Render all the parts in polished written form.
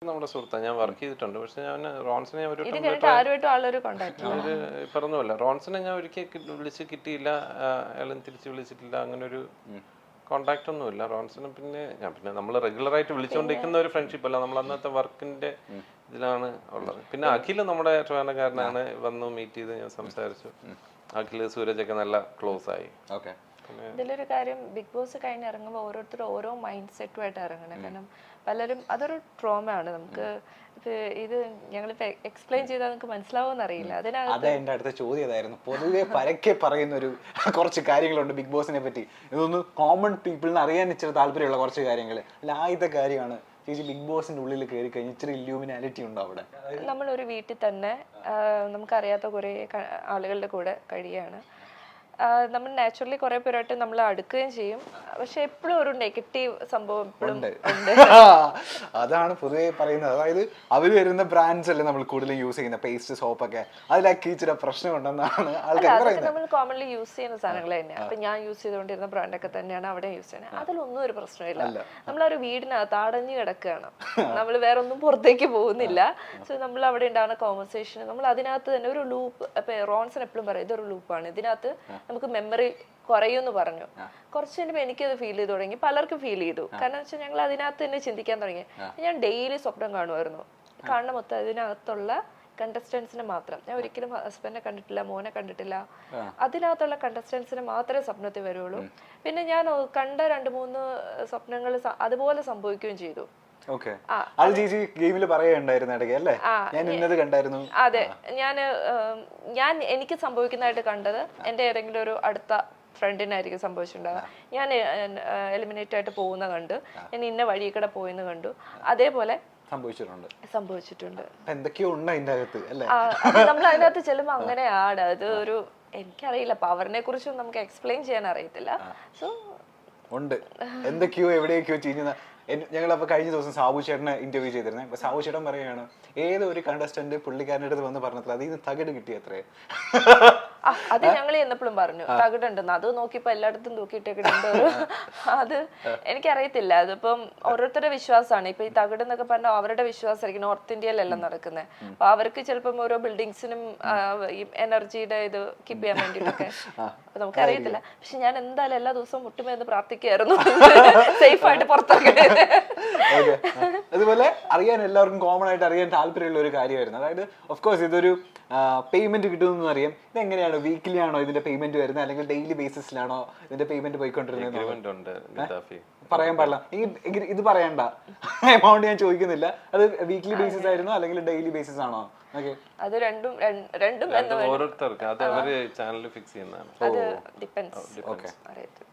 നമ്മുടെ സുഹൃത്താണ്, ഞാൻ വർക്ക് ചെയ്തിട്ടുണ്ട്. പക്ഷെ ഞാൻ റോൺസിനെ ഇത് കഴിഞ്ഞിട്ട് ആരുമായിട്ടും ആളൊരു കോണ്ടാക്ട് ഒരു പറഞ്ഞല്ല, റോൺസിനെ ഞാൻ ഒരിക്കൽ വിളിച്ച് കിട്ടിയില്ല, അയാളും തിരിച്ച് വിളിച്ചിട്ടില്ല, അങ്ങനെ ഒരു കോണ്ടാക്ട് ഒന്നുമില്ല റോൺസിന്. പിന്നെ നമ്മൾ റെഗുലറായിട്ട് വിളിച്ചുകൊണ്ടിരിക്കുന്ന ഒരു ഫ്രണ്ട്ഷിപ്പ് അല്ല, നമ്മൾ അന്നത്തെ വർക്കിന്റെ ഇതിലാണ് ഉള്ളത്. പിന്നെ അഖിൽ നമ്മുടെ ട്രിവാൻഡ്രംകാരനാണ്, വന്നു മീറ്റ് ചെയ്ത് ഞാൻ സംസാരിച്ചു. അഖിൽ സൂരജൊക്കെ നല്ല ക്ലോസ് ആയി. ഇതിലൊരു കാര്യം, ബിഗ് ബോസ് കഴിഞ്ഞ് ഇറങ്ങുമ്പോൾ ഓരോരുത്തരും ഓരോ മൈൻഡ് സെറ്റുമായിട്ട് ഇറങ്ങണം. കാരണം പലരും അതൊരു ട്രോമയാണ്. നമുക്ക് ഇത് ഞങ്ങളിപ്പോ എക്സ്പ്ലെയിൻ ചെയ്താൽ നമുക്ക് മനസ്സിലാവുമെന്ന് അറിയില്ല. അതെ, എന്റെ അടുത്ത ചോദ്യം അതായിരുന്നു. പൊതുവെ പരക്കെ പറയുന്ന ഒരു കുറച്ച് കാര്യങ്ങളുണ്ട് ബിഗ് ബോസിനെ പറ്റി. ഇതൊന്ന് കോമൺ പീപ്പിളിന് അറിയാൻ ഇച്ചിരി താല്പര്യമുള്ള കുറച്ച് കാര്യങ്ങൾ. അല്ല, ആദ്യത്തെ കാര്യമാണ് ചേച്ചി, ബിഗ് ബോസിന്റെ ഉള്ളിൽ കയറി കഴിഞ്ഞ് ഇച്ചിരി ഇല്യൂമിനാലിറ്റി ഉണ്ടോ അവിടെ? നമ്മളൊരു വീട്ടിൽ തന്നെ നമുക്കറിയാത്ത കുറെ ആളുകളുടെ കൂടെ കഴിയാണ്. നമ്മൾ നാച്ചുറലി കുറെ പേരായിട്ട് നമ്മൾ അടുക്കുകയും ചെയ്യും. പക്ഷെ എപ്പോഴും ഒരു നെഗറ്റീവ് സംഭവം എപ്പോഴും ഉണ്ട്. അതാണ് പൊതുവെ പറയുന്നത്. അതായത് അവര് വരുന്ന ബ്രാൻഡ്സ് അല്ലേ നമ്മൾ കൂടുതലും യൂസ് ചെയ്യുന്ന പേസ്റ്റ്, സോപ്പൊക്കെ, അതിലൊക്കെ ഇച്ചിരി പ്രശ്നമുണ്ടെന്നാണ് ആൾക്കാർ പറയുന്നത്. നമ്മൾ കോമൺലി യൂസ് ചെയ്യുന്ന സാധനങ്ങൾ തന്നെയാണ്. അപ്പൊ ഞാൻ യൂസ് ചെയ്തുകൊണ്ടിരുന്ന ബ്രാൻഡൊക്കെ തന്നെയാണ് അവിടെ യൂസ് ചെയ്യുന്നത്. അതിലൊന്നും ഒരു പ്രശ്നമില്ല. നമ്മളൊരു വീടിനകത്ത് അടഞ്ഞു കിടക്കുകയാണ്, നമ്മൾ വേറെ ഒന്നും പുറത്തേക്ക് പോകുന്നില്ല. സോ നമ്മൾ അവിടെ ഉണ്ടാകുന്ന കോൺവെർസേഷൻ നമ്മൾ അതിനകത്ത് തന്നെ ഒരു ലൂപ്പ്. ഇപ്പൊ റോൺസൺ എപ്പോഴും പറയും ഇതൊരു ലൂപ്പാണ്, ഇതിനകത്ത് നമുക്ക് മെമ്മറി കുറയുമെന്ന് പറഞ്ഞു. കുറച്ച് കഴിയുമ്പോൾ എനിക്കത് ഫീൽ ചെയ്ത് തുടങ്ങി, പലർക്കും ഫീൽ ചെയ്തു. കാരണം വെച്ചാൽ ഞങ്ങൾ അതിനകത്ത് തന്നെ ചിന്തിക്കാൻ തുടങ്ങി. ഞാൻ ഡെയിലി സ്വപ്നം കാണുമായിരുന്നു. കാണുന്ന മൊത്തം അതിനകത്തുള്ള കണ്ടസ്റ്റൻസിനെ മാത്രം. ഞാൻ ഒരിക്കലും ഹസ്ബൻഡിനെ കണ്ടിട്ടില്ല, മോനെ കണ്ടിട്ടില്ല. അതിനകത്തുള്ള കണ്ടസ്റ്റൻസിനെ മാത്രമേ സ്വപ്നത്തിൽ വരുള്ളൂ. പിന്നെ ഞാൻ കണ്ട 2-3 സ്വപ്നങ്ങൾ അതുപോലെ സംഭവിക്കുകയും ചെയ്തു. അതെ, ഞാൻ എനിക്ക് സംഭവിക്കുന്നതായിട്ട് കണ്ടത് എന്റെ ഏതെങ്കിലും ഒരു അടുത്ത ഫ്രണ്ടിനായിരിക്കും സംഭവിച്ചിട്ടുണ്ടാവുക. ഞാൻ എലിമിനേറ്റ് ആയിട്ട് പോകുന്ന കണ്ടു, ഞാൻ ഇന്ന വഴി കൂടെ പോയെന്ന് കണ്ടു. അതേപോലെ സംഭവിച്ചിട്ടുണ്ട്. എന്തൊക്കെയോ ഉണ്ട് അതിന്റെ അകത്ത് അല്ലേ? നമ്മൾ അതിനകത്ത് ചെല്ലുമ്പോ അങ്ങനെയാണ്. അത് ഒരു എനിക്കറിയില്ല, പവറിനെ കുറിച്ചും നമുക്ക് എക്സ്പ്ലെയിൻ ചെയ്യാൻ അറിയത്തില്ല. സോ ഉണ്ട് എന്തൊക്കെയോ എവിടെയൊക്കെയോ ചെയ്യുന്ന. ഞങ്ങളപ്പോൾ കഴിഞ്ഞ ദിവസം സാബു ചേട്ടനെ ഇന്റർവ്യൂ ചെയ്തിരുന്നത്. അപ്പൊ സാബു ചേട്ടൻ പറയുകയാണ്, ഏതോ ഒരു കണ്ടസ്റ്റന്റ് പുള്ളിക്കാരൻ്റെ അടുത്ത് വന്ന് പറഞ്ഞത് അതിൽ നിന്ന് തകിട് കിട്ടിയത്രേ. അത് ഞങ്ങൾ എന്നപ്പോഴും പറഞ്ഞു തകിടുണ്ടെന്ന്. അത് നോക്കിയപ്പോ എല്ലായിടത്തും തൂക്കിയിട്ടേക്കിടുണ്ട്. അത് എനിക്കറിയത്തില്ല. അതിപ്പം ഓരോരുത്തരുടെ വിശ്വാസമാണ്. ഇപ്പൊ ഈ തകിട് എന്നൊക്കെ പറഞ്ഞാൽ അവരുടെ വിശ്വാസമായിരിക്കും. നോർത്ത് ഇന്ത്യയിലെല്ലാം നടക്കുന്നത്. അപ്പൊ അവർക്ക് ചിലപ്പം ഓരോ ബിൽഡിങ്സിനും ഈ എനർജിയുടെ ഇത് കീപ്പ് ചെയ്യാൻ വേണ്ടിയിട്ടൊക്കെ നമുക്കറിയത്തില്ല. പക്ഷെ ഞാൻ എന്തായാലും എല്ലാ ദിവസവും മുട്ടുമെന്ന് പ്രാർത്ഥിക്കുകയായിരുന്നു സേഫ് ആയിട്ട് പുറത്തിറങ്ങി. അതുപോലെ അറിയാൻ എല്ലാവർക്കും കോമൺ ആയിട്ട് അറിയാൻ താല്പര്യമുള്ള ഒരു കാര്യമായിരുന്നു. അതായത് ഓഫ് കോഴ്സ് ഇതൊരു പേയ്മെന്റ് കിട്ടുമെന്ന് അറിയാം. ഇതെങ്ങനെയാണ്, വീക്കിലി ആണോ ഇതിന്റെ പേയ്മെന്റ് വരുന്നത്, അല്ലെങ്കിൽ ഡെയിലി ബേസിസിലാണോ ഇതിന്റെ പേയ്മെന്റ് പോയിക്കൊണ്ടിരുന്നത്? പറയാൻ പാടില്ല, ഇത് പറയണ്ട. എമൗണ്ട് ഞാൻ ചോദിക്കുന്നില്ല. അത് വീക്ക്ലി ബേസിസ് ആയിരുന്നോ അല്ലെങ്കിൽ ഡെയിലി ബേസിസ് ആണോ? അത് രണ്ടും ഓരോരുത്തർക്ക് അത് അവര് ചാനൽ ഫിക്സ് ചെയ്യുന്നതാണ്. അത് ഡിപെൻഡ്സ്.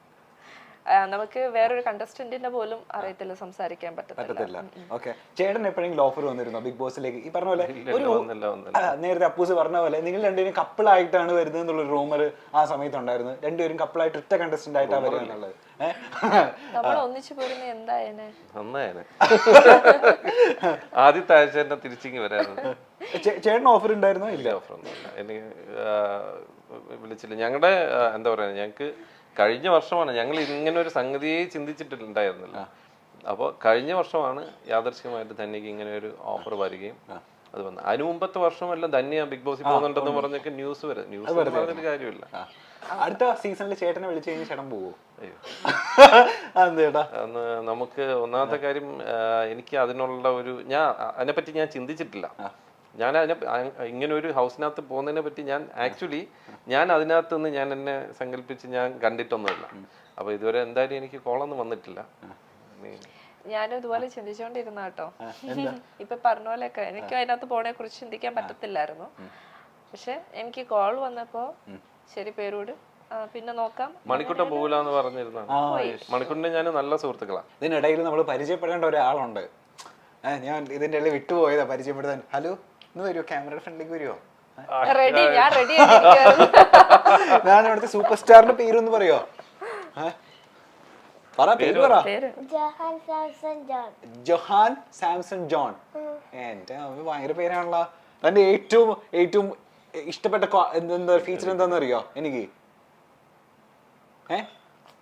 നമുക്ക് വേറൊരു കണ്ടസ്റ്റന്റിന്റെ പോലും അറിയത്തില്ല, സംസാരിക്കാൻ പറ്റത്തില്ല. ചേട്ടൻ എപ്പോഴെങ്കിലും ഓഫർ വന്നിരുന്നോ ബിഗ് ബോസിലേക്ക്? ഈ പറഞ്ഞ പോലെ ഒരു നേരത്തെ അപ്പൂസ് പറഞ്ഞ പോലെ നിങ്ങൾ രണ്ടുപേരും കപ്പിളായിട്ടാണ് വരുന്നത് എന്നുള്ള റൂമർ ആ സമയത്ത് ഉണ്ടായിരുന്നു. രണ്ടുപേരും കപ്പിളായിട്ട് ഒറ്റ കണ്ടസ്റ്റന്റ് ആയിട്ടാണ് വരുന്നത്. നമ്മൾ ഒന്നിച്ചു പോരുന്ന എന്തായേനെ ആദ്യത്തെ ആഴ്ച തന്നെ തിരിച്ചിങ്ങി വരായിരുന്നു. ചേട്ടൻ ഓഫർ ഉണ്ടായിരുന്നോ? ഇല്ല, ഓഫർ ഒന്നുമില്ല. എനിക്ക് വിളിച്ചില്ല. ഞങ്ങളുടെ എന്താ പറയാ, ഞങ്ങക്ക് കഴിഞ്ഞ വർഷമാണ് ഞങ്ങൾ ഇങ്ങനെ ഒരു സംഗതിയെ ചിന്തിച്ചിട്ടുണ്ടായിരുന്നില്ല. അപ്പോൾ കഴിഞ്ഞ വർഷമാണ് യാദർശികമായിട്ട് ധന്യക്ക് ഇങ്ങനെ ഒരു ഓഫർ വരികയും അത് വന്നു. അതിന് മുമ്പത്തെ വർഷമെല്ലാം ധന്യ ബിഗ് ബോസിൽ പോകുന്നുണ്ടെന്ന് പറഞ്ഞൊക്കെ ന്യൂസ് പറഞ്ഞിട്ട് കാര്യമില്ല. അടുത്ത സീസണിൽ ചേട്ടനെ വിളിച്ചു കഴിഞ്ഞാൽ ചേട്ടൻ പോവോ? അന്ന് നമുക്ക് ഒന്നാമത്തെ കാര്യം, എനിക്ക് അതിനുള്ള ഒരു അതിനെപ്പറ്റി ഞാൻ ചിന്തിച്ചിട്ടില്ല. ഞാൻ ഇങ്ങനെ ഒരു ഹൗസിനകത്ത് പോകുന്നതിനെ പറ്റി ഞാൻ അതിനകത്ത് നിന്ന് ഞാൻ എന്നെ സങ്കല്പിച്ച് ഞാൻ കണ്ടിട്ടൊന്നുമില്ല. അപ്പൊ ഇതുവരെ എന്തായാലും എനിക്ക് കോളൊന്നും വന്നിട്ടില്ല. ഞാനും ഇതുപോലെ ചിന്തിച്ചോണ്ടിരുന്ന കേട്ടോ. ഇപ്പൊ പറഞ്ഞ പോലെയൊക്കെ എനിക്ക് അതിനകത്ത് പോണെ കുറിച്ച് ചിന്തിക്കാൻ പറ്റത്തില്ലായിരുന്നു. പക്ഷെ എനിക്ക് കോൾ വന്നപ്പോ ശരി പേരോട് പിന്നെ നോക്കാം. മണിക്കുട്ടൻ പോകില്ലാന്ന് പറഞ്ഞിരുന്ന മണിക്കുട്ടനെ ഞാൻ നല്ല സുഹൃത്തുക്കളാണ്. ഇതിനിടയിൽ നമ്മൾ പരിചയപ്പെടേണ്ട ഒരാളുണ്ട്. ഞാൻ ഇതിന്റെ ഇടയിൽ വിട്ടുപോയതാ പരിചയപ്പെടുത്താൻ. ഹലോ, ഇന്ന് വരുമോ? ക്യാമറയുടെ ഫ്രണ്ടിലേക്ക് വരുമോ? ഞാൻ ഇവിടുത്തെ സൂപ്പർ സ്റ്റാറിന്റെ പേരൊന്ന് പറയോ? ജൊഹാൻ സാംസൺ ജോൺ. എന്റെ ഭയങ്കര പേരാണല്ലോ. തന്റെ ഏറ്റവും ഇഷ്ടപ്പെട്ട എന്താ ഫീച്ചർ എന്താന്ന് അറിയോ എനിക്ക്?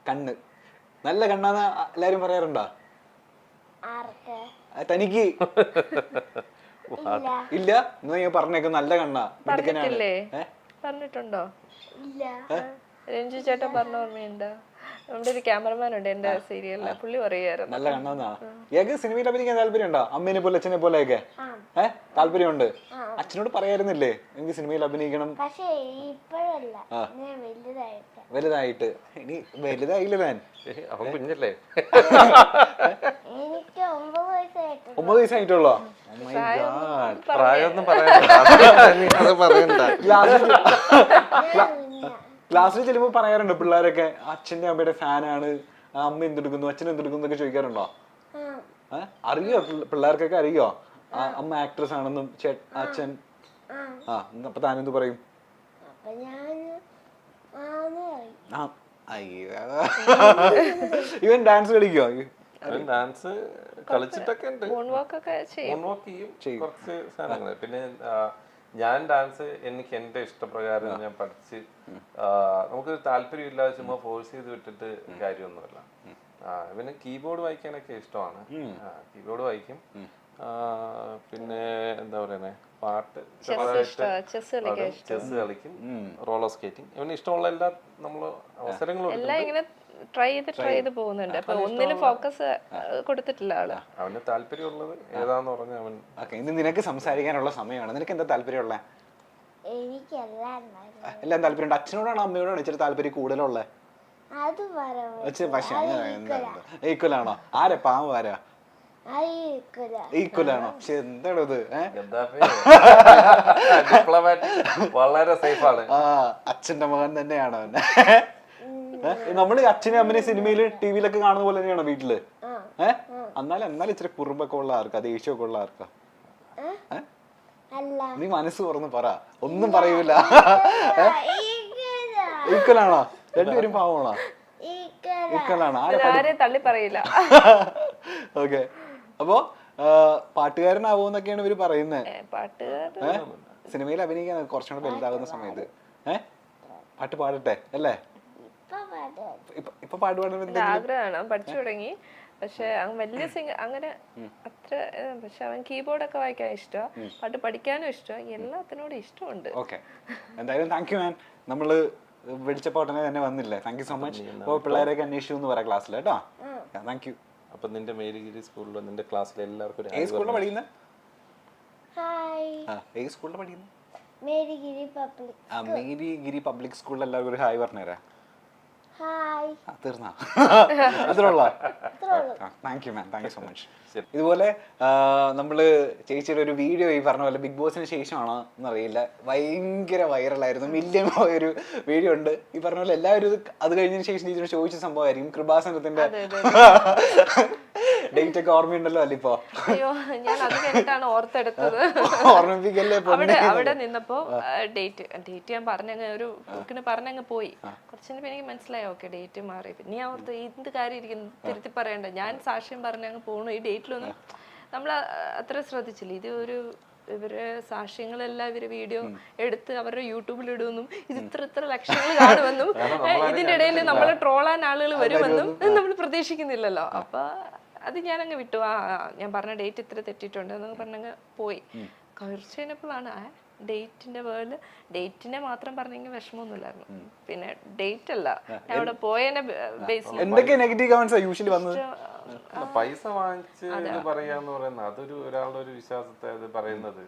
കണ്ണ്. നല്ല കണ്ണാന്ന് എല്ലാരും പറയാറുണ്ടോ? തനിക്ക് ഇല്ല എന്നാ ഞാൻ പറഞ്ഞേക്കും നല്ല കണ്ണാ മിടുക്കനാണ്. പറഞ്ഞിട്ടില്ലേ? പറഞ്ഞിട്ടുണ്ടോ? രഞ്ജു ചേട്ടൻ പറഞ്ഞ ഓർമ്മയുണ്ടോ? നമ്മുടെ ഒരു ക്യാമറമാൻ ഉണ്ട് എന്റെ സീരിയലില്, പുള്ളി പറയായിരുന്നു നല്ല കണ്ണെന്നാ. ഏക സിനിമയിൽ അഭിനയിക്കാൻ താല്പര്യം ഉണ്ടോ? അമ്മേനെ പോലെ അച്ഛനെ പോലെയൊക്കെ താല്പര്യമുണ്ട്. അച്ഛനോട് പറയായിരുന്നില്ലേ എനിക്ക് സിനിമയിൽ അഭിനയിക്കണം? വലുതായിട്ട്. ഇനി വലുതായില്ല താൻ. അവൻ കുഞ്ഞല്ലേ? 9 വയസ്സായിട്ടുള്ളോ? പ്രായമൊന്നും പറയണ്ട. ക്ലാസ്സിൽ ചെല്ലുമ്പോ പറയാറുണ്ട് പിള്ളേരൊക്കെ അച്ഛന്റെ അമ്മയുടെ ഫാനാണ്, അമ്മ എന്തെടുക്കുന്നു അച്ഛൻ എന്തെടുക്കുന്നു എന്നൊക്കെ ചോദിക്കാറുണ്ടോ? അറിയോ പിള്ളേർക്കൊക്കെ അറിയോ അമ്മ ആക്ട്രസ് ആണെന്നും അച്ഛൻ? അപ്പൊ താനെന്ത് പറയും? ഇവൻ ഡാൻസ് കളിക്കോ? ഡാൻസ് കളിച്ചിട്ടൊക്കെ ഉണ്ട്. മോൺവാക്ക് ചെയ്യും കുറച്ച് സാധനങ്ങൾ. പിന്നെ ഞാൻ ഡാൻസ് എനിക്ക് എന്റെ ഇഷ്ടപ്രകാരം ഞാൻ പഠിച്ച്, നമുക്ക് താല്പര്യം ഇല്ലാതെ ചുമ്മാ ഫോഴ്സ് ചെയ്ത് വിട്ടിട്ട് കാര്യമൊന്നുമില്ല. പിന്നെ കീബോർഡ് വായിക്കാനൊക്കെ ഇഷ്ടമാണ്. കീബോർഡ് വായിക്കും. പിന്നെ എന്താ പറയുന്നേ, പാട്ട്, ചെസ് കളിക്കും, റോളർ സ്കേറ്റിംഗ്, ഇവന് ഇഷ്ടമുള്ള എല്ലാ നമ്മള് അവസരങ്ങളും ട്രൈ ചെയ്ത് പോകുന്നുണ്ട്. അപ്പൊ ഒന്നിനും ഫോക്കസ് കൊടുത്തിട്ടില്ല ആള്. അവന് താല്പര്യമുള്ളത് ഏതാന്ന് പറഞ്ഞ അവൻ. ഇന്ന് നിനക്ക് സംസാരിക്കാനുള്ള സമയമാണ്. നിനക്ക് എന്താ താല്പര്യമുള്ള? എല്ലാം താല്പര്യമുണ്ട്. അച്ഛനോടാണോ അമ്മയോടാണോ ഇച്ചിരി താല്പര്യം കൂടുതലുള്ളത്? പക്ഷെ ഈക്വൽ ആണോ? ആരാ പാവം? ആരാ ഈക്വൽ ആണോ? പക്ഷെ എന്താണോ ഇത്? വളരെ സേഫ് ആണ്. അച്ഛന്റെ മകൻ തന്നെയാണോ അവൻ? നമ്മള് അച്ഛനെ അമ്മനെ സിനിമയില് ടിവിയിലൊക്കെ കാണുന്ന പോലെ തന്നെയാണോ വീട്ടില്? എന്നാലും ഇച്ചിരി കുറുമ്പൊക്കെ ഉള്ള ആർക്കാ, ദേഷ്യമൊക്കെ ഉള്ള ആർക്കാ? നീ മനസ്സ് തുറന്ന് പറ, ഒന്നും പറയൂല. ഈക്വൽ ആണോ? രണ്ടുപേരും പാവമാണോ? ഈക്വൽ ആണോ? ആരെയും തള്ളി പറയില്ല. ഓക്കെ. അപ്പോ പാട്ടുകാരനാവോന്നൊക്കെയാണ് ഇവര് പറയുന്നത്. സിനിമയിൽ അഭിനയിക്കാൻ കുറച്ചുകൂടെ വലുതാകുന്ന സമയത്ത് പാട്ട് പാടട്ടെ അല്ലേ? ഇപ്പൊ പാടുപാടുന്ന ആഗ്രഹമാണ്, പഠിച്ചു തുടങ്ങി. പക്ഷെ വലിയ അങ്ങനെ അത്ര, പക്ഷെ അവൻ കീബോർഡൊക്കെ വായിക്കാൻ ഇഷ്ടമാണ്, പാട്ട് പഠിക്കാനും ഇഷ്ടമാണ്, എല്ലാത്തിനോടും ഇഷ്ടമുണ്ട്. ഓക്കെ, എന്തായാലും താങ്ക് യു മാൻ. നമ്മള് വിളിച്ചപ്പോ ഉടനെ തന്നെ വന്നില്ലേ? Thank you so much. അപ്പോൾ പിള്ളേരെയൊക്കെ അന്വേഷിച്ചു എന്ന് പറയാം ക്ലാസ്സിൽ കേട്ടോ. Thank you. അപ്പൊ നിന്റെ മേരിഗിരി സ്കൂളിലോ നിന്റെ ക്ലാസ്സിലെ എല്ലാവർക്കും ഏത് സ്കൂളിലാണ് പഠിക്കുന്നത്? ഏത് സ്കൂളിലാണ് പഠിക്കുന്നത്? മേരിഗിരി പബ്ലിക് സ്കൂളിൽ എല്ലാവർക്കും ഒരു ഹായ് പറഞ്ഞുതരാ. തീർന്നാ? അത്രയുള്ള? Thank you ma'am, thank you so much. ഇതുപോലെ നമ്മള് ചേച്ചിയുടെ ഒരു വീഡിയോ ഈ പറഞ്ഞ പോലെ ബിഗ് ബോസിന് ശേഷമാണോ എന്നറിയില്ല, ഭയങ്കര വൈറലായിരുന്നു, മില്യൺ പോയൊരു വീഡിയോ ഉണ്ട്. ഈ പറഞ്ഞ പോലെ എല്ലാവരും അത് കഴിഞ്ഞതിന് ശേഷം ചേച്ചിയോട് ചോദിച്ച സംഭവമായിരിക്കും കൃപാസനത്തിന്റെ ഡേറ്റ് ഒക്കെ ഓർമ്മയുണ്ടല്ലോ അല്ല? ഇപ്പൊ ഞാൻ അത് കഴിഞ്ഞിട്ടാണ് ഓർത്തെടുത്തത്. ഓർമ്മിപ്പിക്കല്ലേ? അവിടെ നിന്നപ്പോ ഡേറ്റ് ഞാൻ പറഞ്ഞങ്ങ് ഒരു പറഞ്ഞങ്ങ് പോയി. കുറച്ചിന് എനിക്ക് മനസ്സിലായി, ഓക്കെ ഡേറ്റ് മാറി. പിന്നെ ഞാൻ ഓർത്ത് എന്ത് കാര്യം ഇരിക്കുന്നു തിരുത്തി പറയണ്ട, ഞാൻ സാക്ഷ്യം പറഞ്ഞങ്ങ് പോണു. ഈ ഡേറ്റിലൊന്നും നമ്മൾ അത്ര ശ്രദ്ധിച്ചില്ല. ഇത് ഇവര് സാക്ഷ്യങ്ങളെല്ലാം ഇവര് വീഡിയോ എടുത്ത് അവരുടെ യൂട്യൂബിൽ ഇടുമെന്നും ഇത് ഇത്ര ലക്ഷങ്ങൾ കാണുമെന്നും ഇതിന്റെ ഇടയിൽ നമ്മളെ ട്രോളാൻ ആളുകൾ വരുമെന്നും നമ്മൾ പ്രതീക്ഷിക്കുന്നില്ലല്ലോ. അപ്പൊ അത് ഞാനങ്ങ് വിട്ടു. ഞാൻ പറഞ്ഞ ഡേറ്റ് ഇത്ര തെറ്റിയിട്ടുണ്ട് എന്നൊക്കെ പറഞ്ഞങ്ങ് പോയി. കുറച്ച് കഴിഞ്ഞപ്പോഴാണ് ഡേറ്റിന്റെ വേൾഡ്, ഡേറ്റിനെ മാത്രം പറഞ്ഞെങ്കിൽ വിഷമമൊന്നുമില്ലായിരുന്നു. പിന്നെ ഡേറ്റ് അല്ല, ഞാൻ അവിടെ പോയതിന്റെ ബേസിൽ എന്തൊക്കെ നെഗറ്റീവ് കമന്റ്സ് യൂഷ്വലി വന്നത്? പൈസ വാങ്ങിച്ച് പറയാന്ന് പറയുന്നത് അതൊരു ഒരാളുടെ ഒരു വിശ്വാസത്തെ അത് പറയുന്നത്.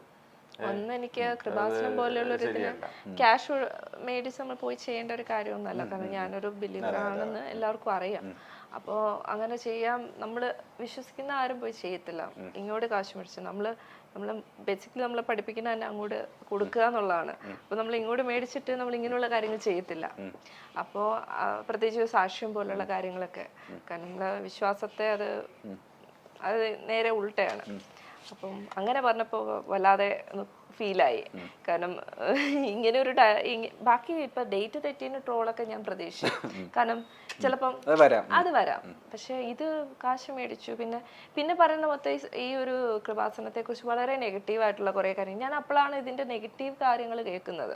ഒന്ന് എനിക്ക് കൃപാസനം പോലെയുള്ള ഒരു ഇതിന് ക്യാഷ് മേടിച്ച് നമ്മൾ പോയി ചെയ്യേണ്ട ഒരു കാര്യമൊന്നുമല്ല. കാരണം ഞാനൊരു ബിലീവർ ആണെന്ന് എല്ലാവർക്കും അറിയാം. അപ്പോൾ അങ്ങനെ ചെയ്യാൻ നമ്മൾ വിശ്വസിക്കുന്ന ആരും പോയി ചെയ്യത്തില്ല. ഇങ്ങോട്ട് കാശ് മേടിച്ച് നമ്മൾ ബേസിക്കലി നമ്മളെ പഠിപ്പിക്കുന്ന തന്നെ അങ്ങോട്ട് കൊടുക്കുക എന്നുള്ളതാണ്. അപ്പോൾ നമ്മൾ ഇങ്ങോട്ട് മേടിച്ചിട്ട് നമ്മൾ ഇങ്ങനെയുള്ള കാര്യങ്ങൾ ചെയ്യത്തില്ല. അപ്പോൾ പ്രത്യേകിച്ച് സാക്ഷ്യം പോലുള്ള കാര്യങ്ങളൊക്കെ, കാരണം നമ്മളെ വിശ്വാസത്തെ അത് നേരെ ഉൾട്ടയാണ്. അപ്പം അങ്ങനെ പറഞ്ഞപ്പോൾ വല്ലാതെ ഫീലായി. കാരണം ഇങ്ങനെ ഒരു ബാക്കി ഇപ്പൊ ഡേറ്റ് തെറ്റിന് ട്രോളൊക്കെ ഞാൻ പ്രതീക്ഷിച്ചു. കാരണം ചിലപ്പം അത് വരാം. പക്ഷെ ഇത് കാശ് മേടിച്ചു. പിന്നെ പറയുന്ന മൊത്തം ഈ ഒരു കൃപാസനത്തെ കുറിച്ച് വളരെ നെഗറ്റീവ് ആയിട്ടുള്ള കുറെ കാര്യങ്ങൾ, ഞാൻ അപ്പോഴാണ് ഇതിന്റെ നെഗറ്റീവ് കാര്യങ്ങൾ കേൾക്കുന്നത്.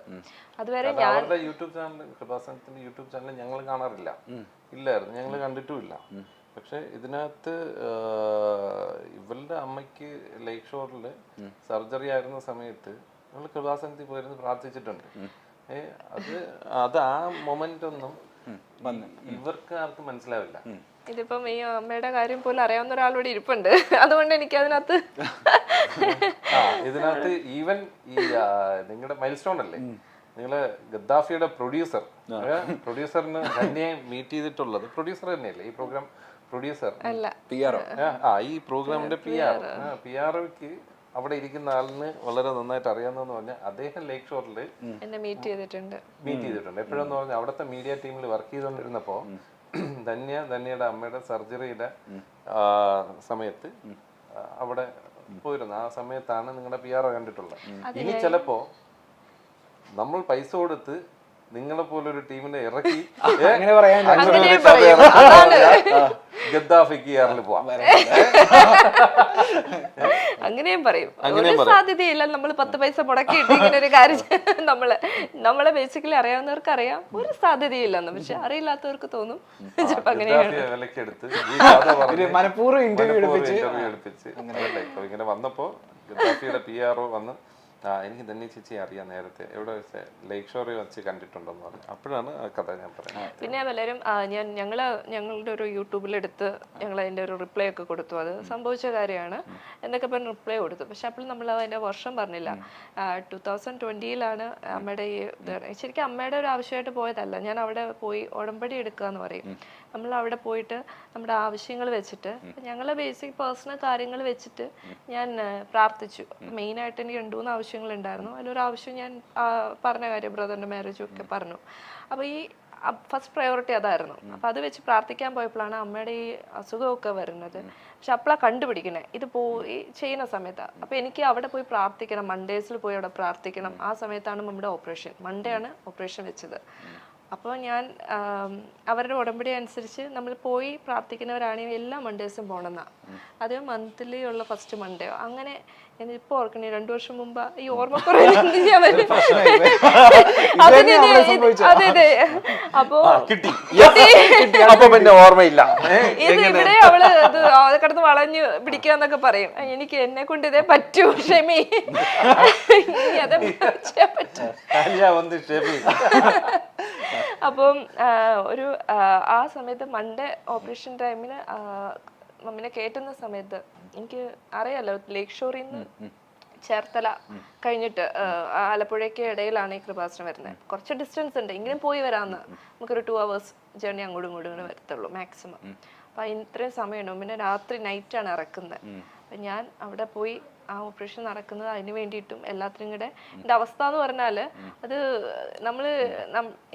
അതുവരെ ഞാൻ യൂട്യൂബ് ചാനൽ, കൃപാസനത്തിന്റെ യൂട്യൂബ് ചാനൽ ഞങ്ങൾ കാണാറില്ല, ഇല്ലായിരുന്നു, ഞങ്ങൾ കണ്ടിട്ടുമില്ല. പക്ഷെ ഇതിനകത്ത് ഇവളുടെ അമ്മയ്ക്ക് ലേക്ക് ഷോറിൽ സർജറി ആയിരുന്ന സമയത്ത് നമ്മൾ കൃപാസനത്തിൽ പോയിരുന്ന് പ്രാർത്ഥിച്ചിട്ടുണ്ട്. അത് ആ മൊമെന്റ് ഒന്നും ഇവർക്ക് ആർക്കും മനസ്സിലാവില്ല. ഇതിപ്പം ഈ അമ്മയുടെ കാര്യം പോലും അറിയാവുന്ന ഒരാളോട് ഇരിപ്പുണ്ട്, അതുകൊണ്ട് എനിക്ക് അതിനകത്ത് ഇതിനകത്ത് ഈവൻ ഈ നിങ്ങളുടെ മൈൽ സ്റ്റോൺ അല്ലേ, നിങ്ങള് ഗദ്ദാഫിയുടെ പ്രൊഡ്യൂസറിന് തന്നെ മീറ്റ് ചെയ്തിട്ടുള്ളത് പ്രൊഡ്യൂസർ തന്നെയല്ലേ ഈ പ്രോഗ്രാം പ്രൊഡ്യൂസർ? ഈ പ്രോഗ്രാമിന്റെ PR-ക്ക് അവിടെ ഇരിക്കുന്ന ആളിന് വളരെ നന്നായിട്ട് അറിയാവുന്ന പറഞ്ഞാൽ അദ്ദേഹം ലേക്ക് ഷോറിൽ എന്നെ മീറ്റ് ചെയ്തിട്ടുണ്ട്. എപ്പോഴെന്ന് പറഞ്ഞാൽ അവിടുത്തെ മീഡിയ ടീമിൽ വർക്ക് ചെയ്തുകൊണ്ടിരുന്നപ്പോ ധന്യയുടെ അമ്മയുടെ സർജറിയുടെ സമയത്ത് അവിടെ പോയിരുന്നു. ആ സമയത്താണ് നിങ്ങളുടെ PR കണ്ടിട്ടുള്ളത്. ഇനി ചിലപ്പോ നമ്മൾ പൈസ കൊടുത്ത് നിങ്ങളെ പോലൊരു ടീമിനെ ഇറക്കി ഗദ്ദാഫിക്ക് കേരളത്തിൽ പോവാം, അങ്ങനെയും പറയും. ഒരു സാധ്യതയില്ല. നമ്മൾ 10 പൈസ മുടക്കിയിട്ട് ഇങ്ങനെ ഒരു കാര്യം നമ്മളെ ബേസിക്കലി അറിയാവുന്നവർക്ക് അറിയാം, ഒരു സാധ്യതയില്ലെന്ന്. പക്ഷെ അറിയില്ലാത്തവർക്ക് തോന്നും ചിലപ്പോ അങ്ങനെയാണ്. ഇങ്ങനെ വന്നപ്പോ ഗദ്ദാഫിയുടെ PR വന്ന് എനിക്ക് ധന്യ ചേച്ചി അറിയാം, നേരത്തെ എവിടെ വെച്ച് ലേക്ക് ഷോറിൽ വെച്ച് കണ്ടിട്ടുണ്ടെന്ന് പറഞ്ഞു. അപ്പോഴാണ് ആ കഥ ഞാൻ പറയുന്നത്. പിന്നെ പലരും ഞങ്ങളുടെ ഒരു യൂട്യൂബിലെടുത്ത് ഞങ്ങൾ അതിൻ്റെ ഒരു റിപ്ലൈ ഒക്കെ കൊടുത്തു. അത് സംഭവിച്ച കാര്യമാണ് എന്നൊക്കെ പറഞ്ഞ് റിപ്ലൈ കൊടുത്തു. പക്ഷെ അപ്പോൾ നമ്മൾ അതിൻ്റെ വർഷം പറഞ്ഞില്ല. 2020 അമ്മയുടെ ഈ ശരിക്കും അമ്മയുടെ ഒരു ആവശ്യമായിട്ട് പോയതല്ല. ഞാൻ അവിടെ പോയി ഉടമ്പടി എടുക്കുക എന്ന് പറയും. നമ്മൾ അവിടെ പോയിട്ട് നമ്മുടെ ആവശ്യങ്ങൾ വെച്ചിട്ട് ഞങ്ങളെ ബേസിക് പേഴ്സണൽ കാര്യങ്ങൾ വെച്ചിട്ട് ഞാൻ പ്രാർത്ഥിച്ചു. മെയിനായിട്ട് എനിക്ക് 2-3 ആവശ്യങ്ങളുണ്ടായിരുന്നു. അതിലൊരു ആവശ്യം ഞാൻ പറഞ്ഞ കാര്യം ബ്രദറിൻ്റെ മാരേജും ഒക്കെ പറഞ്ഞു. അപ്പോൾ ഈ ഫസ്റ്റ് പ്രയോറിറ്റി അതായിരുന്നു. അപ്പോൾ അത് വെച്ച് പ്രാർത്ഥിക്കാൻ പോയപ്പോഴാണ് അമ്മയുടെ ഈ അസുഖമൊക്കെ വരുന്നത്. പക്ഷെ അപ്പോഴാണ് കണ്ടുപിടിക്കണേ ഇത് പോയി ചെയ്യുന്ന സമയത്താണ്. അപ്പോൾ എനിക്ക് അവിടെ പോയി പ്രാർത്ഥിക്കണം, മൺഡേസിൽ പോയി അവിടെ പ്രാർത്ഥിക്കണം. ആ സമയത്താണ് നമ്മുടെ ഓപ്പറേഷൻ, മൺഡേ ആണ് ഓപ്പറേഷൻ വെച്ചത്. അപ്പോൾ ഞാൻ അവരുടെ ഉടമ്പടി അനുസരിച്ച് നമ്മൾ പോയി പ്രാർത്ഥിക്കുന്നവരാണെങ്കിൽ എല്ലാ മൺഡേസും പോകണമെന്നാണ്. അത് മന്ത്ലി ഉള്ള ഫസ്റ്റ് മൺഡേയോ അങ്ങനെ. ഞാനിപ്പോൾ ഓർക്കണേ 2 വർഷം മുമ്പ് ഈ ഓർമ്മ കുറേ അപ്പൊ പിന്നെ ഓർമ്മയില്ല. ഇത് ഇവിടെ അവള് അത് കിടന്ന് വളഞ്ഞു പിടിക്കാന്നൊക്കെ പറയും. എനിക്ക് എന്നെ കൊണ്ട് ഇതേ പറ്റൂ, ക്ഷമി, അതേ പറ്റൂ. അപ്പം ആ സമയത്ത് മൺഡേ ഓപ്പറേഷൻ ടൈമിന് മമ്മിനെ കയറ്റുന്ന സമയത്ത് എനിക്ക് അറിയാലോ ലേക്ക് ഷോറിൽ നിന്ന് ചേർത്തല കഴിഞ്ഞിട്ട് ആലപ്പുഴയ്ക്ക് ഇടയിലാണ് ഈ കൃപാസനം വരുന്നത്. കുറച്ച് ഡിസ്റ്റൻസ് ഉണ്ട്, ഇങ്ങനെ പോയി വരാമെന്ന്. നമുക്കൊരു 2 hours ജേർണി അങ്ങോട്ടും ഇങ്ങോട്ടും വരത്തുള്ളൂ മാക്സിമം. അപ്പം ഇത്രയും സമയമുണ്ട്. പിന്നെ രാത്രി നൈറ്റാണ് ഇറക്കുന്നത്. അപ്പം ഞാൻ അവിടെ പോയി ആ ഓപ്പറേഷൻ നടക്കുന്നത് അതിന് വേണ്ടിയിട്ടും എല്ലാത്തിനും കൂടെ. എൻ്റെ അവസ്ഥ എന്ന് പറഞ്ഞാൽ അത്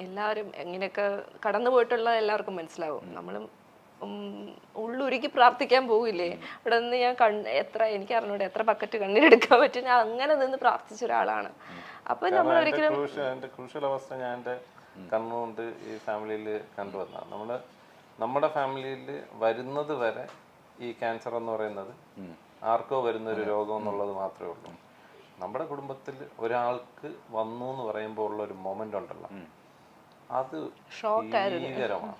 എല്ലാവരും എങ്ങനെയൊക്കെ കടന്നു പോയിട്ടുള്ള എല്ലാവർക്കും മനസ്സിലാവും. നമ്മൾ ഉള്ളുരുക്കി പ്രാർത്ഥിക്കാൻ പോവില്ലേ, ഇവിടെ നിന്ന് ഞാൻ എനിക്ക് അറിഞ്ഞൂടെ എത്ര ബക്കറ്റ് കണ്ണീരെടുക്കാൻ പറ്റും. ഞാൻ അങ്ങനെ നിന്ന് പ്രാർത്ഥിച്ച ഒരാളാണ്. അപ്പൊ നമ്മൾ ഒരിക്കലും ക്രൂഷ്യൽ അവസ്ഥ ഞാൻ എൻ്റെ കണ്ണുകൊണ്ട് ഈ ഫാമിലിയിൽ കണ്ടുവന്ന നമ്മുടെ ഫാമിലിയിൽ വരുന്നത് വരെ ഈ ക്യാൻസർ എന്ന് പറയുന്നത് ആർക്കോ വരുന്ന ഒരു രോഗം എന്നുള്ളത് മാത്രമേ ഉള്ളൂ. നമ്മുടെ കുടുംബത്തിൽ ഒരാൾക്ക് വന്നു എന്ന് പറയുമ്പോൾ ഉള്ള ഒരു മൊമെന്റ് ഉണ്ടല്ലോ, അത് ഭീകരമാണ്.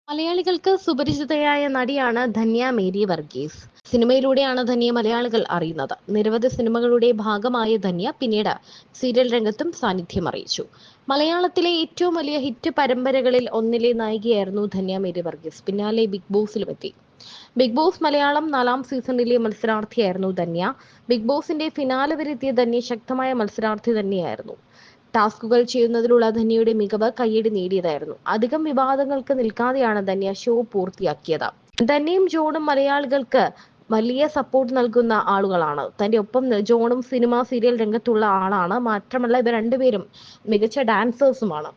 മലയാളികൾക്ക് സുപരിചിതയായ നടിയാണ് ധന്യ മേരി വർഗീസ്. സിനിമയിലൂടെയാണ് ധന്യയെ മലയാളികൾ അറിയുന്നത്. നിരവധി സിനിമകളുടെ ഭാഗമായ ധന്യ പിന്നീട് സീരിയൽ രംഗത്തും സാന്നിധ്യം അറിയിച്ചു. മലയാളത്തിലെ ഏറ്റവും വലിയ ഹിറ്റ് പരമ്പരകളിൽ ഒന്നിലെ നായികയായിരുന്നു ധന്യ മേരി വർഗീസ്. പിന്നാലെ ബിഗ് ബോസിലും എത്തി. ബിഗ് ബോസ് മലയാളം 4ാം സീസണിലെ മത്സരാർത്ഥിയായിരുന്നു ധന്യ. ബിഗ് ബോസിന്റെ ഫിനാലെ വരെ എത്തിയ ധന്യ ശക്തമായ മത്സരാർത്ഥി തന്നെയായിരുന്നു. ടാസ്കുകൾ ചെയ്യുന്നതിലുള്ള ധന്യയുടെ മികവ് കയ്യടി നേടിയതായിരുന്നു. അധികം വിവാദങ്ങൾക്ക് നിൽക്കാതെയാണ് ധന്യ ഷോ പൂർത്തിയാക്കിയത്. ധന്യയും ജോണും മലയാളികൾക്ക് വലിയ സപ്പോർട്ട് നൽകുന്ന ആളുകളാണ്. തന്റെ ഒപ്പം ജോണും സിനിമ സീരിയൽ രംഗത്തുള്ള ആളാണ്. മാത്രമല്ല ഇവർ രണ്ടുപേരും മികച്ച ഡാൻസേഴ്സുമാണ്.